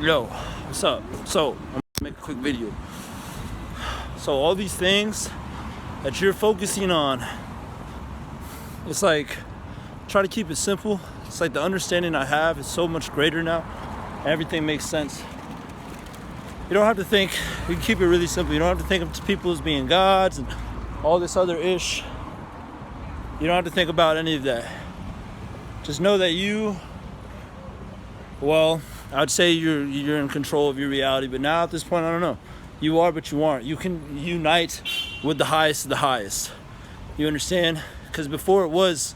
Yo, what's up? So, I'm gonna make a quick video. So, all these things that you're focusing on, it's like, try to keep it simple. It's like the understanding I have is so much greater now. Everything makes sense. You don't have to think, you can keep it really simple. You don't have to think of people as being gods and all this other ish. You don't have to think about any of that. Just know that I'd say you're in control of your reality, but now at this point, I don't know. You are, but you aren't. You can unite with the highest of the highest. You understand? Because before it was,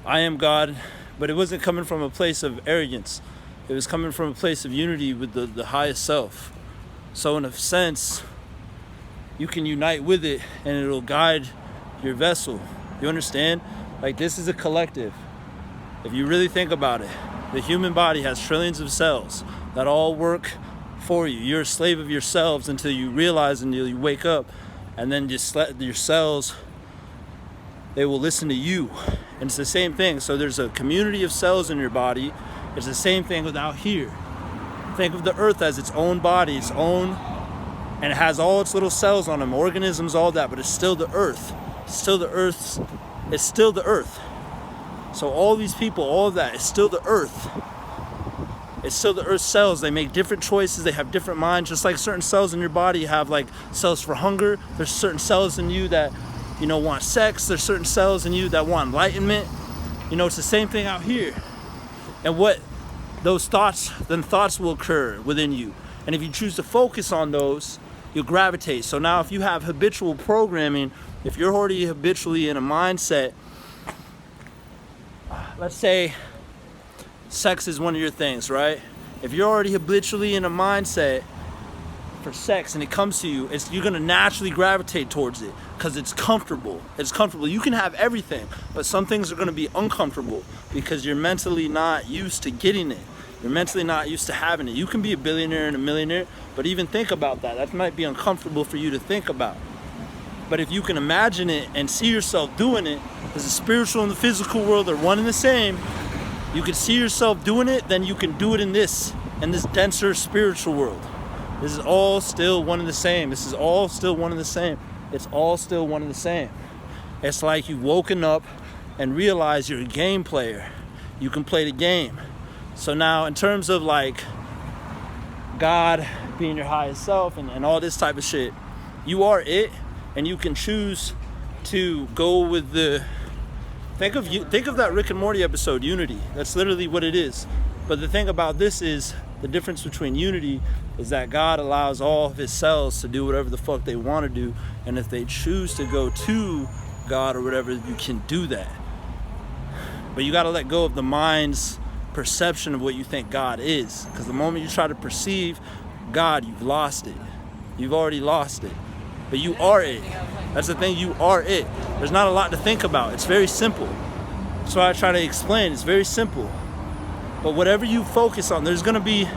I am God, but it wasn't coming from a place of arrogance. It was coming from a place of unity with the highest self. So in a sense, you can unite with it and it'll guide your vessel. You understand? Like, this is a collective. If you really think about it, the human body has trillions of cells that all work for you. You're a slave of yourselves until you realize, until you wake up, and then just let your cells, they will listen to you. And it's the same thing. So there's a community of cells in your body. It's the same thing without here. Think of the earth as its own body, its own, and it has all its little cells on them, organisms, all that, but it's still the earth. It's still the earth. So all these people, all of that, is still the earth. It's still the earth cells. They make different choices. They have different minds. Just like certain cells in your body have like cells for hunger. There's certain cells in you that, want sex. There's certain cells in you that want enlightenment. It's the same thing out here. And what those thoughts will occur within you. And if you choose to focus on those, you'll gravitate. So now if you have habitual programming, if you're already habitually in a mindset, let's say sex is one of your things, right? If you're already habitually in a mindset for sex and it comes to you, you're gonna naturally gravitate towards it because it's comfortable. It's comfortable. You can have everything, but some things are gonna be uncomfortable because you're mentally not used to getting it. You're mentally not used to having it. You can be a billionaire and a millionaire, but even think about that. That might be uncomfortable for you to think about. But if you can imagine it and see yourself doing it, because the spiritual and the physical world are one and the same, you can see yourself doing it, then you can do it in this denser spiritual world. This is all still one and the same. This is all still one and the same. It's all still one and the same. It's like you've woken up and realized you're a game player. You can play the game. So now in terms of like God being your highest self and all this type of shit, you are it. And you can choose to go with think of that Rick and Morty episode, Unity. That's literally what it is. But the thing about this is, the difference between unity is that God allows all of his cells to do whatever the fuck they want to do. And if they choose to go to God or whatever, you can do that. But you got to let go of the mind's perception of what you think God is. Because the moment you try to perceive God, you've lost it. You've already lost it. But you are it. That's the thing, you are it. There's not a lot to think about. It's very simple. That's why I try to explain. It's very simple. But whatever you focus on, there's going to be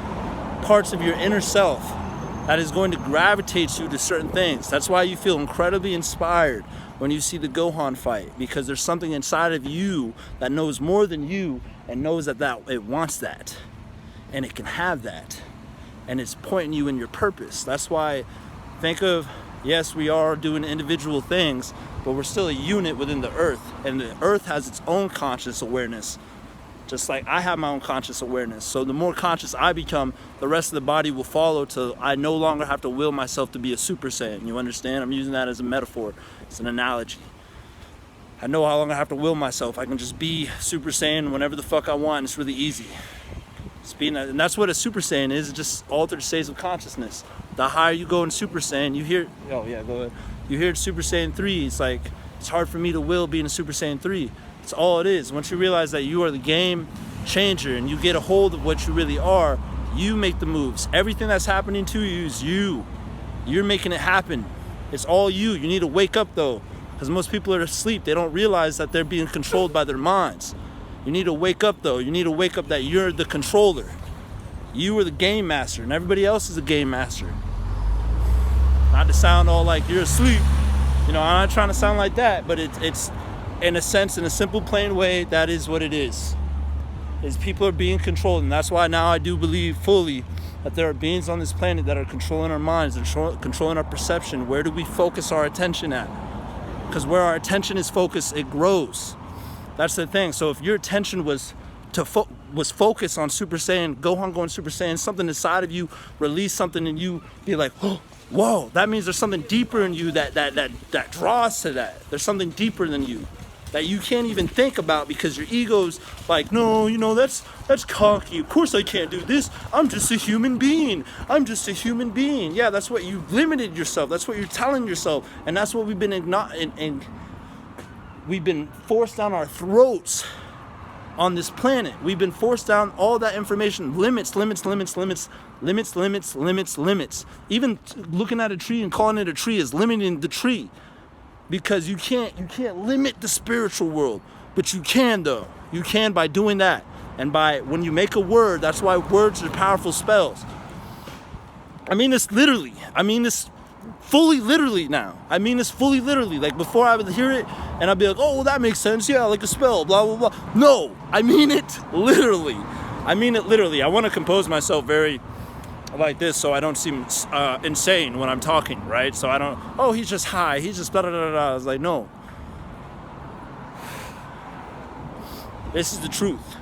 parts of your inner self that is going to gravitate you to certain things. That's why you feel incredibly inspired when you see the Gohan fight, because there's something inside of you that knows more than you and knows that it wants that. And it can have that. And it's pointing you in your purpose. That's why think of, yes, we are doing individual things, but we're still a unit within the earth. And the earth has its own conscious awareness, just like I have my own conscious awareness. So the more conscious I become, the rest of the body will follow till I no longer have to will myself to be a Super Saiyan. You understand? I'm using that as a metaphor. It's an analogy. I know how long I have to will myself. I can just be Super Saiyan whenever the fuck I want. It's really easy. And that's what a Super Saiyan is. It's just altered states of consciousness. The higher you go in Super Saiyan, you hear Super Saiyan 3, it's like, it's hard for me to will being a Super Saiyan 3. It's all it is. Once you realize that you are the game changer and you get a hold of what you really are, you make the moves. Everything that's happening to you is you. You're making it happen. It's all you. You need to wake up though, because most people are asleep. They don't realize that they're being controlled by their minds. You need to wake up though. You need to wake up that you're the controller. You are the game master and everybody else is a game master. Not to sound all like you're asleep. I'm not trying to sound like that, but it's in a sense, in a simple, plain way, that is what it is. People are being controlled. And that's why now I do believe fully that there are beings on this planet that are controlling our minds and controlling our perception. Where do we focus our attention at? Because where our attention is focused, it grows. That's the thing. So if your attention was focused on Super Saiyan, Gohan going Super Saiyan, something inside of you release something in you, be like, oh, whoa, that means there's something deeper in you that draws to that. There's something deeper than you that you can't even think about, because your ego's like, no, you know, that's cocky. Of course I can't do this. I'm just a human being. I'm just a human being. Yeah, that's what you limited yourself. That's what you're telling yourself. And that's what we've been we've been forced down our throats on this planet. We've been forced down all that information. Limits. Even looking at a tree and calling it a tree is limiting the tree. Because you can't limit the spiritual world, but you can though. You can by doing that, and by when you make a word. That's why words are powerful spells. I mean this literally. I mean this fully literally now. I mean this fully literally. Like before, I would hear it and I'd be like, oh, well, that makes sense. Yeah, like a spell. Blah blah blah. No, I mean it literally. I mean it literally. I want to compose myself very like this so I don't seem insane when I'm talking, right? So I don't, oh, he's just high, he's just blah blah blah blah. I was like, no, this is the truth.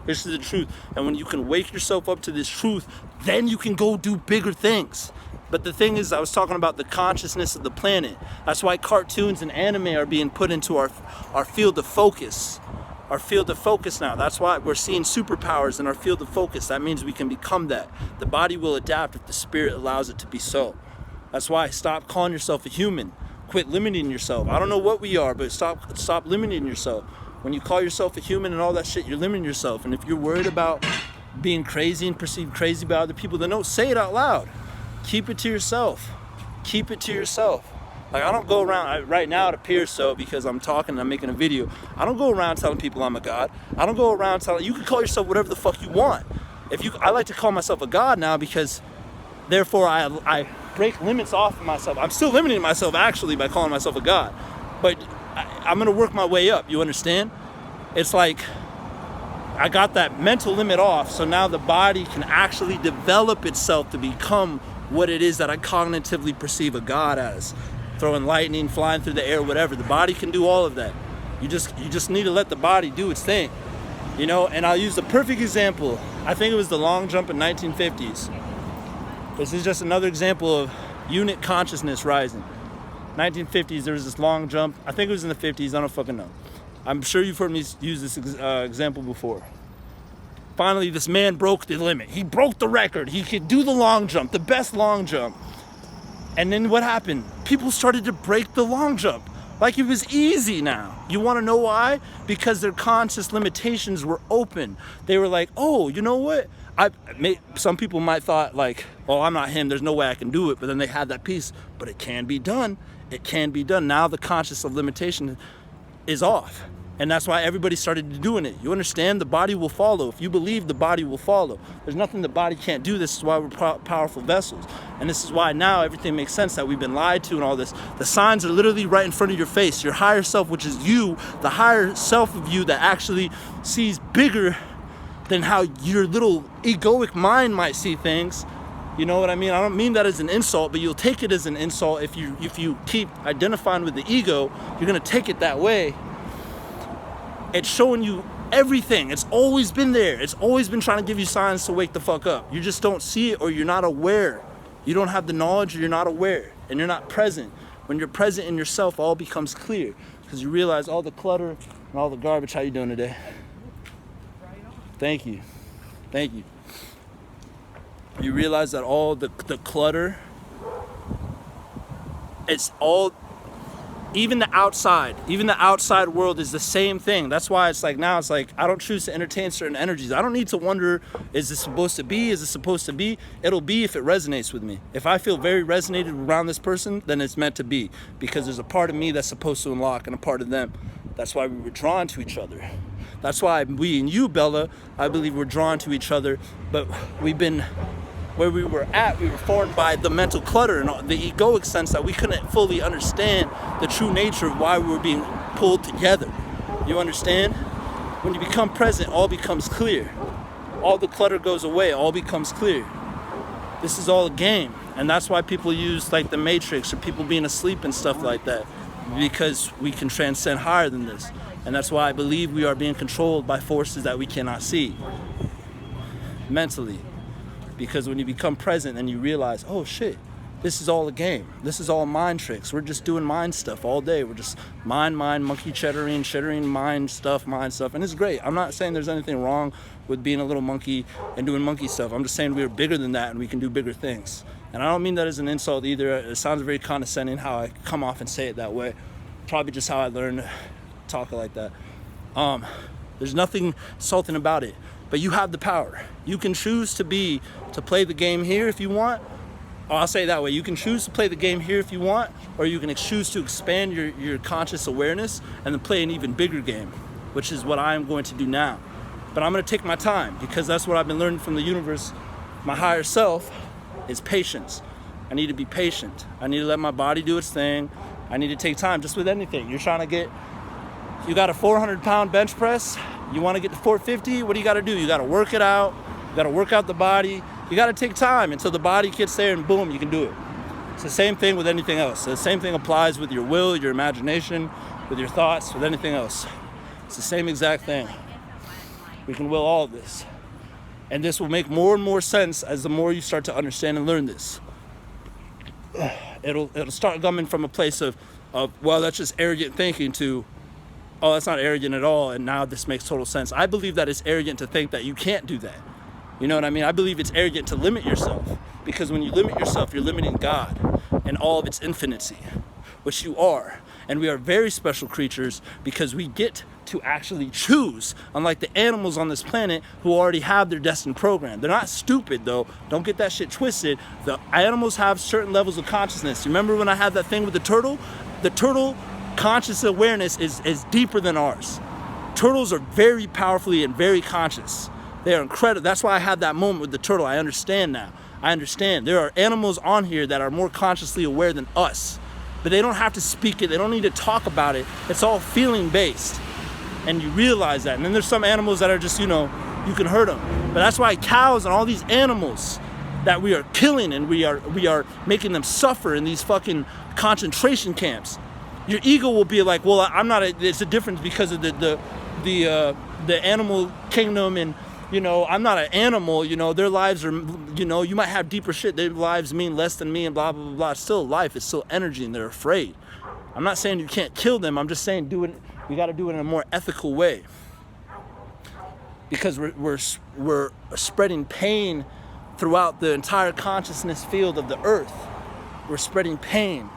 This is the truth. And when you can wake yourself up to this truth, then you can go do bigger things. But the thing is, I was talking about the consciousness of the planet. That's why cartoons and anime are being put into our field of focus. Our field of focus now. That's why we're seeing superpowers in our field of focus. That means we can become that. The body will adapt if the spirit allows it to be so. That's why stop calling yourself a human. Quit limiting yourself. I don't know what we are, but stop limiting yourself. When you call yourself a human and all that shit, you're limiting yourself. And if you're worried about being crazy and perceived crazy by other people, then don't say it out loud. Keep it to yourself. Keep it to yourself. Like, I don't go around, right now it appears so because I'm talking and I'm making a video. I don't go around telling people I'm a god. I don't go around telling, you can call yourself whatever the fuck you want. I like to call myself a god now because therefore I break limits off of myself. I'm still limiting myself actually by calling myself a god. But I'm gonna work my way up, you understand? It's like, I got that mental limit off, so now the body can actually develop itself to become what it is that I cognitively perceive a god as. Throwing lightning, flying through the air, whatever. The body can do all of that. You just need to let the body do its thing. You know, and I'll use the perfect example. I think it was the long jump in 1950s. This is just another example of unit consciousness rising. 1950s, there was this long jump. I think it was in the 50s, I don't fucking know. I'm sure you've heard me use this example before. Finally, this man broke the limit. He broke the record. He could do the long jump, the best long jump. And then what happened? People started to break the long jump. Like it was easy now. You want to know why? Because their conscious limitations were open. They were like, oh, you know what? Some people might thought like, oh, I'm not him. There's no way I can do it. But then they had that piece. But it can be done. It can be done. Now the conscious of limitation is off. And that's why everybody started doing it. You understand? The body will follow. If you believe, the body will follow. There's nothing the body can't do. This is why we're powerful vessels. And this is why now everything makes sense, that we've been lied to and all this. The signs are literally right in front of your face. Your higher self, which is you, the higher self of you that actually sees bigger than how your little egoic mind might see things. You know what I mean? I don't mean that as an insult, but you'll take it as an insult if you keep identifying with the ego. You're going to take it that way. It's showing you everything. It's always been there. It's always been trying to give you signs to wake the fuck up. You just don't see it, or you're not aware. You don't have the knowledge, or you're not aware, and you're not present. When you're present in yourself, all becomes clear because you realize all the clutter and all the garbage. How you doing today? Thank you. Thank you. You realize that all the clutter, it's all, even the outside world is the same thing. That's why it's like now it's like I don't choose to entertain certain energies. I don't need to wonder, is this supposed to be? Is it supposed to be? It'll be if it resonates with me. If I feel very resonated around this person, then it's meant to be, because there's a part of me that's supposed to unlock and a part of them. That's why we were drawn to each other. That's why we and you, Bella, I believe we're drawn to each other, but we've been, where we were at, we were formed by the mental clutter and the egoic sense that we couldn't fully understand the true nature of why we were being pulled together. You understand? When you become present, all becomes clear. All the clutter goes away, all becomes clear. This is all a game. And that's why people use like the Matrix or people being asleep and stuff like that, because we can transcend higher than this. And that's why I believe we are being controlled by forces that we cannot see mentally. Because when you become present and you realize, oh shit, this is all a game. This is all mind tricks. We're just doing mind stuff all day. We're just mind, monkey cheddaring, mind stuff. And it's great. I'm not saying there's anything wrong with being a little monkey and doing monkey stuff. I'm just saying we're bigger than that and we can do bigger things. And I don't mean that as an insult either. It sounds very condescending how I come off and say it that way. Probably just how I learned to talk like that. There's nothing insulting about it. But you have the power. You can choose to play the game here if you want. I'll say it that way. You can choose to play the game here if you want, or you can choose to expand your conscious awareness and then play an even bigger game, which is what I'm going to do now. But I'm going to take my time, because that's what I've been learning from the universe. My higher self is patience. I need to be patient. I need to let my body do its thing. I need to take time, just with anything. You got a 400-pound bench press. You want to get to 450, what do you got to do? You got to work it out. You got to work out the body. You got to take time until the body gets there and boom, you can do it. It's the same thing with anything else. The same thing applies with your will, your imagination, with your thoughts, with anything else. It's the same exact thing. We can will all of this. And this will make more and more sense as the more you start to understand and learn this. It'll start coming from a place of well, that's just arrogant thinking, to, oh, that's not arrogant at all, and now this makes total sense. I believe that it's arrogant to think that you can't do that. You know what I mean? I believe it's arrogant to limit yourself, because when you limit yourself, you're limiting God and all of its infinity, which you are. And we are very special creatures because we get to actually choose, unlike the animals on this planet who already have their destined program. They're not stupid though. Don't get that shit twisted. The animals have certain levels of consciousness. You remember when I had that thing with the turtle? The turtle conscious awareness is deeper than ours. Turtles are very powerfully and very conscious. They are incredible. That's why I had that moment with the turtle. I understand now. I understand. There are animals on here that are more consciously aware than us, but they don't have to speak it. They don't need to talk about it. It's all feeling based, and you realize that. And then there's some animals that are just, you can hurt them. But that's why cows and all these animals that we are killing and we are making them suffer in these fucking concentration camps. Your ego will be like, well, it's a difference because of the animal kingdom, and I'm not an animal, their lives are, you might have deeper shit, their lives mean less than me and blah, blah, blah, blah. It's still life, it's still energy, and they're afraid. I'm not saying you can't kill them, I'm just saying we got to do it in a more ethical way. Because we're spreading pain throughout the entire consciousness field of the earth. We're spreading pain.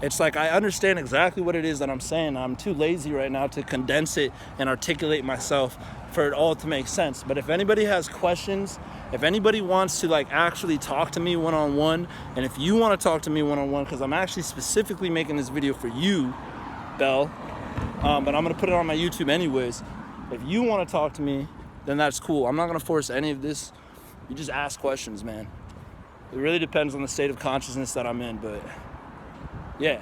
It's like, I understand exactly what it is that I'm saying. I'm too lazy right now to condense it and articulate myself for it all to make sense. But if anybody has questions, if anybody wants to actually talk to me one-on-one, and if you want to talk to me one-on-one, because I'm actually specifically making this video for you, Belle, but I'm going to put it on my YouTube anyways. If you want to talk to me, then that's cool. I'm not going to force any of this. You just ask questions, man. It really depends on the state of consciousness that I'm in, but yeah.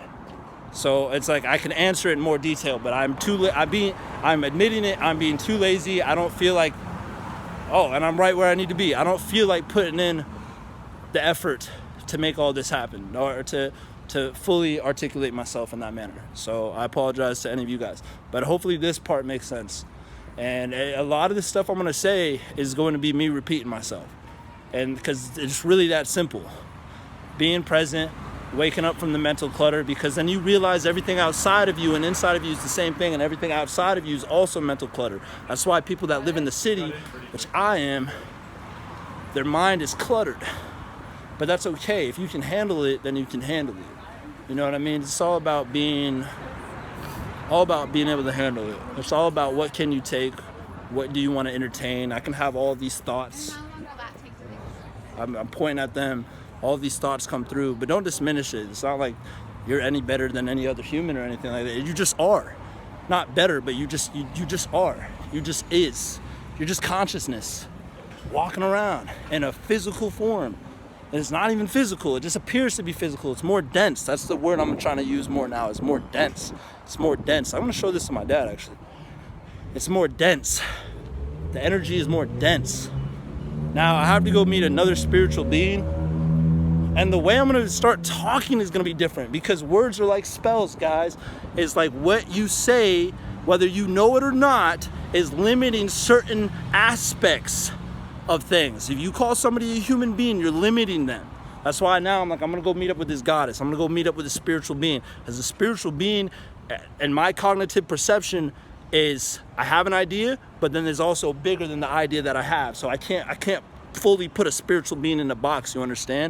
So it's like I can answer it in more detail, but I'm admitting it. I'm being too lazy. I don't feel like, and I'm right where I need to be. I don't feel like putting in the effort to make all this happen, or to fully articulate myself in that manner. So I apologize to any of you guys, but hopefully this part makes sense. And a lot of the stuff I'm going to say is going to be me repeating myself, and because it's really that simple. Being present, waking up from the mental clutter, because then you realize everything outside of you and inside of you is the same thing, and everything outside of you is also mental clutter. That's why people that live in the city, which I am, their mind is cluttered. But that's okay. If you can handle it, then you can handle it. You know what I mean? It's all about being able to handle it. It's all about what can you take, what do you want to entertain. I can have all these thoughts. I'm pointing at them. All these thoughts come through, but don't diminish it. It's not like you're any better than any other human or anything like that. You just are. Not better, but you just are. You just is. You're just consciousness walking around in a physical form. And it's not even physical. It just appears to be physical. It's more dense. That's the word I'm trying to use more now. It's more dense. It's more dense. I'm going to show this to my dad, actually. It's more dense. The energy is more dense. Now, I have to go meet another spiritual being And the way I'm gonna start talking is gonna be different, because words are like spells, guys. It's like what you say, whether you know it or not, is limiting certain aspects of things. If you call somebody a human being, you're limiting them. That's why now I'm like, I'm gonna go meet up with this goddess. I'm gonna go meet up with a spiritual being. As a spiritual being, and my cognitive perception is, I have an idea, but then there's also bigger than the idea that I have. So I can't fully put a spiritual being in a box, you understand?